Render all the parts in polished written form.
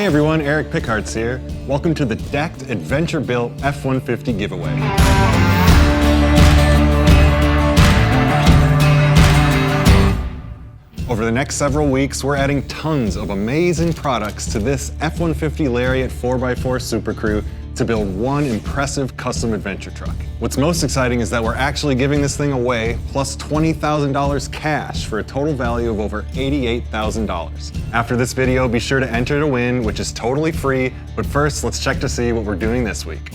everyone, Eric Pickhartz here. Welcome to the decked adventure-built F-150 giveaway. Over the next several weeks, we're adding tons of amazing products to this F-150 Lariat 4x4 SuperCrew to build one impressive custom adventure truck. What's most exciting is that we're actually giving this thing away, plus $20,000 cash for a total value of over $88,000. After this video, be sure to enter to win, which is totally free, but first, let's check to see what we're doing this week.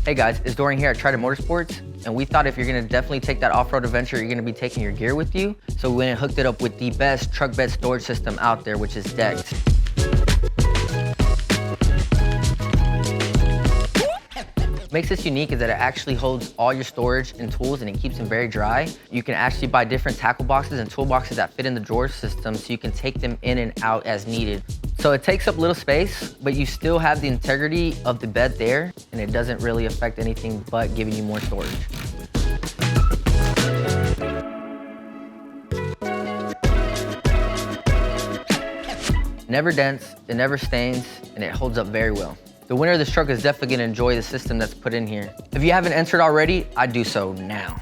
Hey guys, it's Dorian here at Trident Motorsports, and we thought if you're gonna definitely take that off-road adventure, you're gonna be taking your gear with you. So we went and hooked it up with the best truck bed storage system out there, which is decked. What makes this unique is that it actually holds all your storage and tools and it keeps them very dry. You can actually buy different tackle boxes and toolboxes that fit in the drawer system so you can take them in and out as needed. So it takes up little space, but you still have the integrity of the bed there, and it doesn't really affect anything but giving you more storage. Never dents, it never stains, and it holds up very well. The winner of this truck is definitely gonna enjoy the system that's put in here. If you haven't entered already, I'd do so now.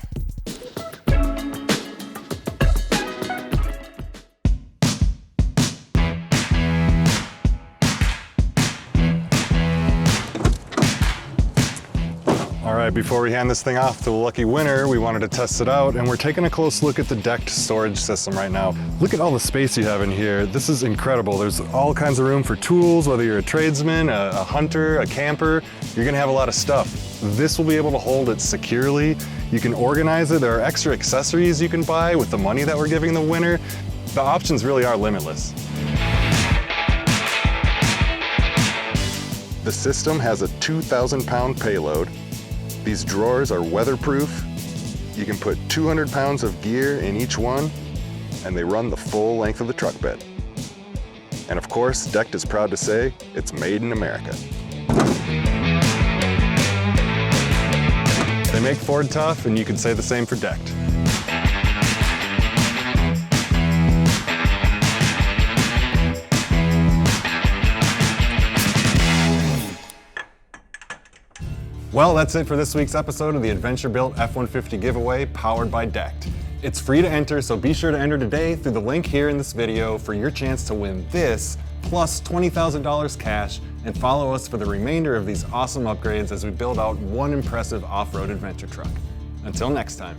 All right, before we hand this thing off to the lucky winner, we wanted to test it out, and we're taking a close look at the decked storage system right now. Look at all the space you have in here. This is incredible. There's all kinds of room for tools, whether you're a tradesman, a hunter, a camper, you're gonna have a lot of stuff. This will be able to hold it securely. You can organize it. There are extra accessories you can buy with the money that we're giving the winner. The options really are limitless. The system has a 2,000-pound payload. These drawers are weatherproof. You can put 200 pounds of gear in each one, and they run the full length of the truck bed. And of course, Decked is proud to say it's made in America. They make Ford tough, and you can say the same for Decked. Well, that's it for this week's episode of the Adventure Built F-150 giveaway powered by Decked. It's free to enter, so be sure to enter today through the link here in this video for your chance to win this plus $20,000 cash, and follow us for the remainder of these awesome upgrades as we build out one impressive off-road adventure truck. Until next time.